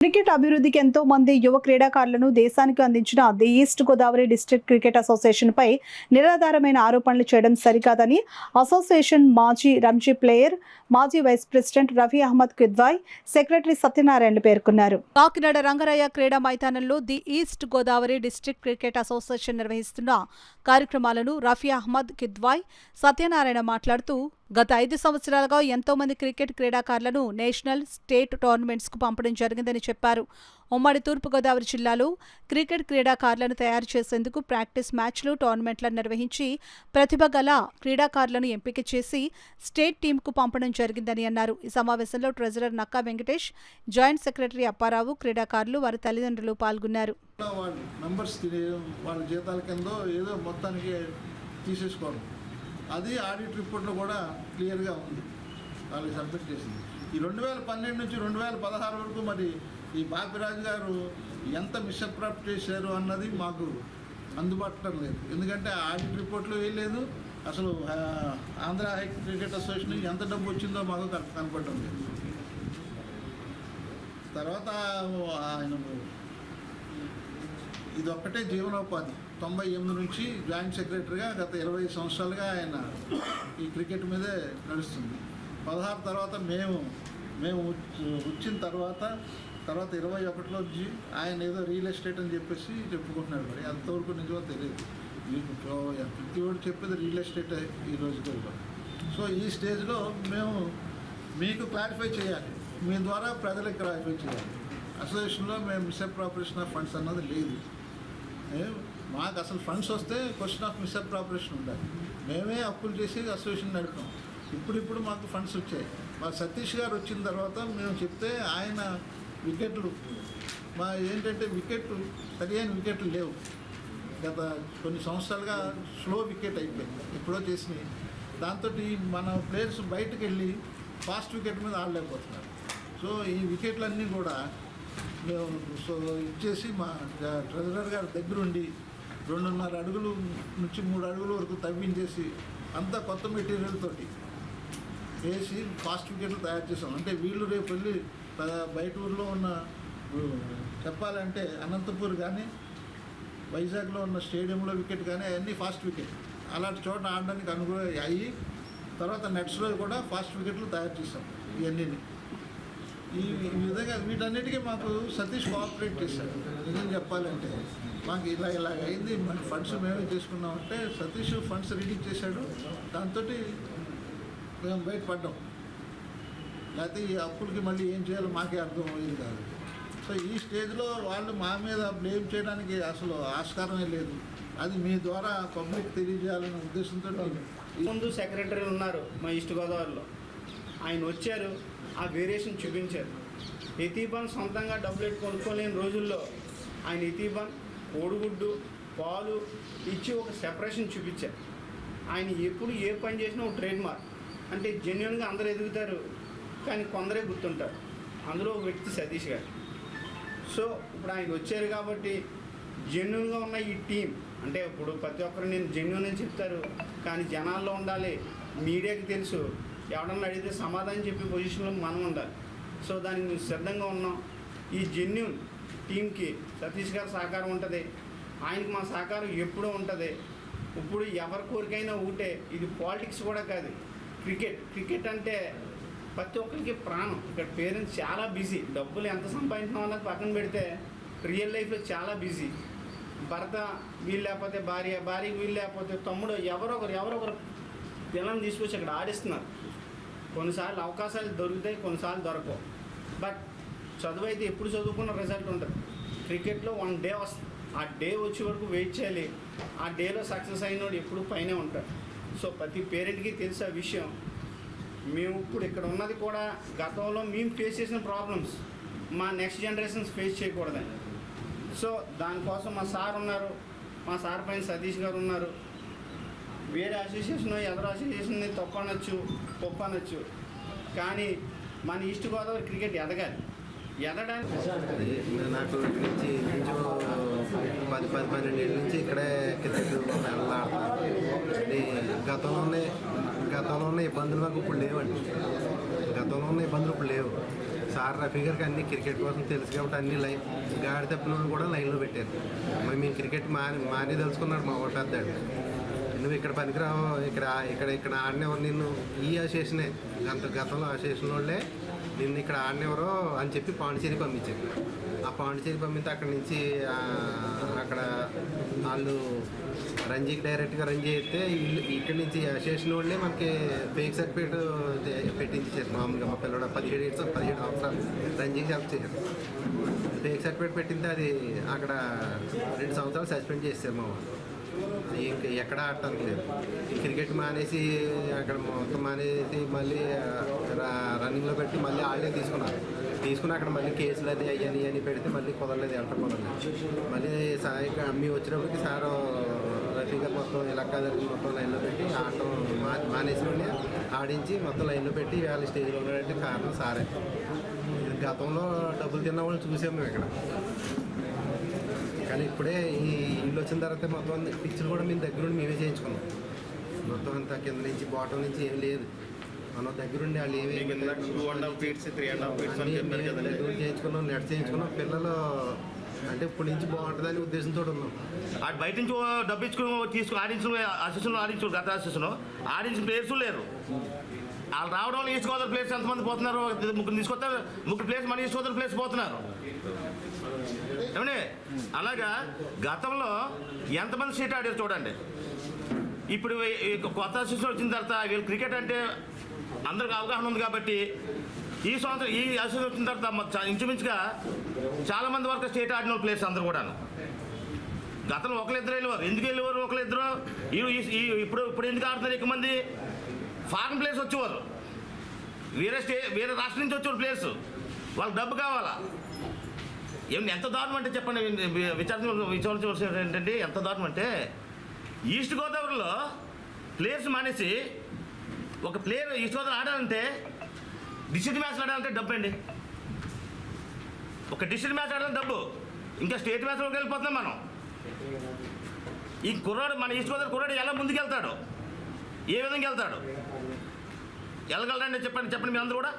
Cricket అభివృద్ధికి ఎంతో మంది యువ క్రీడాకారులను దేశానికి అందించిన the East Godavari district cricket association పై నిరాధారమైన ఆరోపణలు చేయడం సరికాదని అసోసియేషన్ మాజీ రంజీ ప్లేయర్, మాజీ vice president Rafi Ahmed Kidwai, secretary Satyanarayana పేర్కొన్నారు. కాకినాడ రంగరయ్య క్రీడా మైదానంలో the East Godavari district cricket association నిర్వహిస్తున్న కార్యక్రమాలను రఫీ అహ్మద్ కిద్వాయ్, సత్యనారాయణ మాట్లాడుతూ గత 5 సంవత్సరాలుగా ఎంతో మంది క్రికెట్ క్రీడాకారులను నేషనల్, స్టేట్ టోర్నమెంట్స్కు పంపడం జరిగిందని చెప్పారు. ఉమ్మడి తూర్పుగోదావరి జిల్లాలో క్రికెట్ క్రీడాకారులను తయారు చేసేందుకు ప్రాక్టీస్ మ్యాచ్లు, టోర్నమెంట్లను నిర్వహించి ప్రతిభ గల క్రీడాకారులను ఎంపిక చేసి స్టేట్ టీంకు పంపడం జరిగిందని అన్నారు. ఈ సమావేశంలో treasurer Nakka Venkatesh, joint secretary Apparao, క్రీడాకారులు, వారి తల్లిదండ్రులు పాల్గొన్నారు. అది ఆడిట్ రిపోర్ట్లో కూడా క్లియర్గా ఉంది, వాళ్ళకి సబ్మిట్ చేసింది. ఈ 2012 నుంచి 2016 వరకు మరి ఈ బాపిరాజు గారు ఎంత మిస్అప్రాప్ట్ చేశారు అన్నది మాకు అందుబాటులో లేదు. ఎందుకంటే ఆడిట్ రిపోర్ట్లో వేయలేదు, అసలు ఆంధ్ర హై క్రికెట్ అసోసియేషన్ ఎంత డబ్బు వచ్చిందో మాకు కనపడటం లేదు. తర్వాత ఆయన ఇదొక్కటే జీవనోపాధి. 98 నుంచి జాయింట్ సెక్రటరీగా గత 20 సంవత్సరాలుగా ఆయన ఈ క్రికెట్ మీదే నడుస్తుంది. 16 తర్వాత మేము వచ్చిన తర్వాత 21లో వచ్చి ఆయన ఏదో రియల్ ఎస్టేట్ అని చెప్పేసి చెప్పుకుంటున్నాడు. మరి అంతవరకు నిజమో తెలియదు. మీకు ప్రతి ఒక్కటి చెప్పేది రియల్ ఎస్టేట్ ఈ రోజుల్లో. సో ఈ స్టేజ్లో మేము మీకు క్లారిఫై చేయాలి, మీ ద్వారా ప్రజలకు క్లారిఫై చేయాలి. అసోసియేషన్లో మేము మిస్అప్రాపరేషన్ ఆఫ్ ఫండ్స్ అన్నది లేదు. మాకు అసలు ఫండ్స్ వస్తే క్వశ్చన్ ఆఫ్ మిస్అప్రాపరేషన్ ఉండాలి. మేమే అప్పులు చేసి అసోసియేషన్ నడిపాం. ఇప్పుడు మాకు ఫండ్స్ వచ్చాయి. మా సతీష్ గారు వచ్చిన తర్వాత మేము చెప్తే ఆయన వికెట్లు ఏంటంటే సరైన వికెట్లు లేవు. గత కొన్ని సంవత్సరాలుగా స్లో వికెట్ అయిపోయింది, ఎప్పుడో చేసినాయి. దాంతో మన ప్లేయర్స్ బయటకు వెళ్ళి ఫాస్ట్ వికెట్ మీద ఆడలేకపోతున్నారు. సో ఈ వికెట్లన్నీ కూడా మేము ఇచ్చేసి మా ట్రెజరర్ గారి దగ్గరుండి 2.5 అడుగుల నుంచి 3 అడుగుల వరకు తవ్వించేసి అంతా కొత్త మెటీరియల్ తోటి వేసి ఫాస్ట్ వికెట్లు తయారు చేసాం. అంటే వీళ్ళు రేపు వెళ్ళి బయట ఊర్లో ఉన్న చెప్పాలంటే అనంతపూర్ కానీ, వైజాగ్లో ఉన్న స్టేడియంలో వికెట్ కానీ అవన్నీ ఫాస్ట్ వికెట్. అలాంటి చోట ఆడడానికి అనుకూల అయ్యి తర్వాత నెట్స్లో కూడా ఫాస్ట్ వికెట్లు తయారు చేసాం. ఇవన్నీ ఈ విధంగా వీటన్నిటికీ మాకు సతీష్ కోఆపరేట్ చేశాడు. నిజం చెప్పాలంటే మాకు ఇలా అయింది, మన ఫండ్స్ మేమే చేసుకున్నామంటే సతీష్ ఫండ్స్ రిలీజ్ చేశాడు. దాంతో మేము బయటపడ్డాం. లేకపోతే ఈ అప్పులకి మళ్ళీ ఏం చేయాలో మాకే అర్థం అయ్యేది కాదు. సో ఈ స్టేజ్లో వాళ్ళు మా మీద బ్లేమ్ చేయడానికి అసలు ఆస్కారమే లేదు. అది మీ ద్వారా పబ్లిక్ తెలియజేయాలనే ఉద్దేశంతో. ముందు సెక్రటరీ ఉన్నారు మా ఈస్ట్ గోదావరిలో, ఆయన వచ్చారు, ఆ వేరియేషన్ చూపించారు. ఎతీబాన్ సొంతంగా డబ్బులు కొనుక్కోలేని రోజుల్లో ఆయన ఎతీబాన్, కోడిగుడ్డు, పాలు ఇచ్చి ఒక సెపరేషన్ చూపించారు. ఆయన ఎప్పుడు ఏ పని చేసినా ఒక ట్రేడ్ మార్క్. అంటే జెన్యున్గా అందరూ ఎదుగుతారు, కానీ కొందరే గుర్తుంటారు. అందులో ఒక వ్యక్తి సతీష్ గారు. సో ఇప్పుడు ఆయన వచ్చారు కాబట్టి జెన్యున్గా ఉన్న ఈ టీం, అంటే ఇప్పుడు ప్రతి ఒక్కరు నేను జెన్యున్ అని చెప్తారు, కానీ జనాల్లో ఉండాలి, మీడియాకి తెలుసు, ఎవడన్నా అడిగితే సమాధానం చెప్పే పొజిషన్లో మనం ఉండాలి. సో దానికి మేము సిద్ధంగా ఉన్నాం. ఈ జెన్యున్ టీంకి సతీష్ గారి సహకారం ఉంటుంది, ఆయనకి మా సహకారం ఎప్పుడూ ఉంటుంది. ఇప్పుడు ఎవరి కోరికైనా ఒకటే, ఇది పాలిటిక్స్ కూడా కాదు, క్రికెట్ అంటే ప్రతి ఒక్కరికి ప్రాణం. ఇక్కడ పేరెంట్స్ చాలా బిజీ, డబ్బులు ఎంత సంపాదించడం అన్నది పక్కన పెడితే రియల్ లైఫ్లో చాలా బిజీ. భర్త వీళ్ళు లేకపోతే భార్య వీళ్ళు లేకపోతే తమ్ముడు, ఎవరొకరు పిల్లల్ని తీసుకొచ్చి అక్కడ ఆడిస్తున్నారు. కొన్నిసార్లు అవకాశాలు దొరుకుతాయి, కొన్నిసార్లు దొరకవు. బట్ చదువు అయితే ఎప్పుడు చదువుకున్న రిజల్ట్ ఉంటుంది. క్రికెట్లో 1 డే వస్తుంది, ఆ డే వచ్చే వరకు వెయిట్ చేయాలి. ఆ డేలో సక్సెస్ అయినోడు ఎప్పుడు పైనే ఉంటాడు. సో ప్రతి పేరెంట్కి తెలుసు ఆ విషయం. మేము ఇప్పుడు ఇక్కడ ఉన్నది కూడా గతంలో మేము ఫేస్ చేసిన ప్రాబ్లమ్స్ మా నెక్స్ట్ జనరేషన్స్ ఫేస్ చేయకూడదని. సో దానికోసం మా సార్ ఉన్నారు, మా సార్ పైన సతీష్ గారు ఉన్నారు. వేరే అసోసియేషన్ ఎదరు అసోసియేషన్ని తప్పు అనొచ్చు, గొప్ప అనొచ్చు, కానీ మన ఈస్ట్ గోదావరి క్రికెట్ ఎదగడానికి నాకు నుంచి 10-12 ఏళ్ళ నుంచి ఇక్కడే క్రికెట్ ఆడుతున్నాను. గతంలో ఉన్న ఇబ్బందులు నాకు ఇప్పుడు లేవండి. గతంలో ఉన్న ఇబ్బందులు ఇప్పుడు లేవు. సార్ రఫీ గారికి అన్ని క్రికెట్ కోసం తెలుసు కాబట్టి అన్ని లైన్ గాడి తప్పిన వాళ్ళు కూడా లైన్లో పెట్టారు. మరి మేము క్రికెట్ మాని తెలుసుకున్నాడు మా ఓటు పెద్దాడు. నువ్వు ఇక్కడ పనికిరావు, ఇక్కడ ఆడినెవరు నిన్ను, ఈ అసోసియేషనే గతంలో అసోసియేషన్ వాళ్ళే నిన్ను ఇక్కడ ఆడినెవరో అని చెప్పి పాండిచేరి పంపించారు. ఆ పాండిచేరి పంపితే అక్కడి నుంచి అక్కడ వాళ్ళు రంజీకి డైరెక్ట్గా రంజీ అయితే ఇక్కడి నుంచి అసోసియేషన్ వాళ్ళే మనకి ఫేక్ సర్టిఫికేట్ పెట్టించారు. మామూలుగా మా పిల్లడు 17 సంవత్సరాలు రంజీకి సెలెక్ట్ చేశారు. ఫేక్ సర్టిఫికేట్ పెట్టింది అది అక్కడ 2 సంవత్సరాలు సస్పెండ్ చేశారు మా వాళ్ళు. ఇంక ఎక్కడ ఆడటానికి లేదు. ఈ క్రికెట్ మానేసి అక్కడ మొత్తం మానేసి మళ్ళీ రన్నింగ్లో పెట్టి మళ్ళీ ఆడలే తీసుకుని అక్కడ మళ్ళీ కేసులు అది అయ్యని పెడితే మళ్ళీ కుదరలేదు, మళ్ళీ సాయికి అమ్మి వచ్చినప్పటికి సారు రఫీ గారు మొత్తం ఇలాకా మొత్తం లైన్లో పెట్టి ఆడటం మానేసి ఆడించి మొత్తం లైన్లో పెట్టి వాళ్ళ స్టేజ్లో ఉన్నాడంటే కారణం సారే. గతంలో డబ్బులు తిన్న వాళ్ళు చూసాము మేము ఇక్కడ. కానీ ఇప్పుడే ఈ ఇల్లు వచ్చిన తర్వాత మొత్తం పిచ్చులు కూడా మేము దగ్గరుండి మేమే చేయించుకున్నాం. మొత్తం అంతా కింద నుంచి బాటం నుంచి ఏం లేదు, మనం దగ్గరుండి వాళ్ళు దగ్గరుండి చేయించుకున్నాం, నెట్ చేయించుకున్నాం. పిల్లలు అంటే ఇప్పటి నుంచి బాగుంటుందని ఉద్దేశంతో ఉన్నాం. అటు బయట నుంచి డబ్బు తీసుకుని ఆడించిన ఆడించారు గత ఆడించిన ప్లేయర్స్ లేరు. వాళ్ళు రావడం ఈస్ట్ గోదావరి ప్లేయర్స్ ఎంతమంది పోతున్నారు, ముగ్గురు తీసుకొస్తారు, ముగ్గురు ప్లేయర్స్ మన ఈస్ట్ గోదావరి ప్లేయర్స్ పోతున్నారు ఏమండి. అలాగా గతంలో ఎంతమంది సీట్ ఆడారు చూడండి. ఇప్పుడు కొత్త అసోసియేషన్ వచ్చిన తర్వాత వీళ్ళు క్రికెట్ అంటే అందరికి అవగాహన ఉంది కాబట్టి ఈ సంవత్సరం ఈ అసోసియేషన్ వచ్చిన తర్వాత ఇంచుమించుగా చాలామంది వరకు స్టేట్ ఆడిన ప్లేయర్స్ అందరూ కూడాను. గతంలో ఒకరిద్దరు వెళ్ళేవారు. ఎందుకు వెళ్ళేవారు ఒకరిద్దరు? ఇప్పుడు ఎందుకు ఆడుతున్నారు ఎక్కువ మంది? ఫారెన్ ప్లేయర్స్ వచ్చేవారు, వేరే రాష్ట్రం నుంచి వచ్చేవారు ప్లేయర్స్. వాళ్ళకి డబ్బు కావాలా? ఏమన్నా ఎంత దారుణం అంటే చెప్పండి. విచారించవలసి ఏంటంటే ఎంత దారుణం అంటే ఈస్ట్ గోదావరిలో ప్లేయర్స్ మానేసి ఒక ప్లేయర్ ఈస్ట్ గోదావరి ఆడాలంటే డిస్ట్రిక్ట్ మ్యాచ్లు ఆడాలంటే డబ్బు అండి. ఒక డిస్ట్రిక్ట్ మ్యాచ్ ఆడాలంటే డబ్బు, ఇంకా స్టేట్ మ్యాచ్లోకి వెళ్ళిపోతున్నాం మనం. ఈ కుర్రాడు మన ఈస్ట్ గోదావరి కుర్రాడు ఎలా ముందుకెళ్తాడు, ఏ విధంగా వెళ్తాడు, వెళ్ళగలరండి చెప్పండి మీ అందరూ కూడా.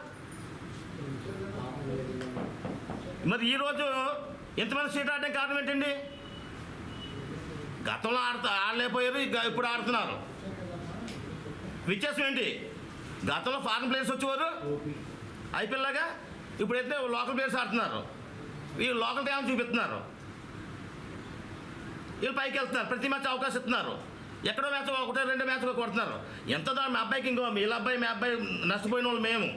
మరి ఈరోజు ఎంతమంది స్టేట్ ఆడడానికి కారణం ఏంటండి? గతంలో ఆడలేకపోయారు, ఇప్పుడు ఆడుతున్నారు. వ్యత్యాసం ఏంటి? గతంలో ఫారెన్ ప్లేయర్స్ వచ్చేవారు ఐపీఎల్ లాగా, ఇప్పుడైతే లోకల్ ప్లేయర్స్ ఆడుతున్నారు. వీళ్ళు లోకల్ టాలెంట్ చూపిస్తున్నారు, వీళ్ళు పైకి వెళ్తున్నారు, ప్రతి మ్యాచ్ అవకాశం ఇస్తున్నారు. ఎక్కడో మ్యాచ్ 1-2 మ్యాచ్లు కొడుతున్నారు. ఎంత దాని మా అబ్బాయికి ఇంకో వీళ్ళ అబ్బాయి మీ అబ్బాయి నష్టపోయిన వాళ్ళు మేము.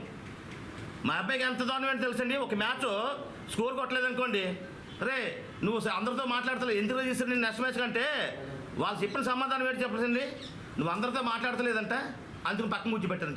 మా అబ్బాయికి ఎంత దారుణం ఏంటి తెలుసండి, ఒక మ్యాచ్ స్కోర్ కొట్టలేదు అనుకోండి, రే నువ్వు అందరితో మాట్లాడతలేదు, ఎందుకు చేశారు నేను నెక్స్ట్ మ్యాచ్ కంటే వాళ్ళు చెప్పిన సమాధానం ఏంటి చెప్పండి, నువ్వు అందరితో మాట్లాడతలేదంట, అందుకు పక్కన ముచ్చి పెట్టారంటే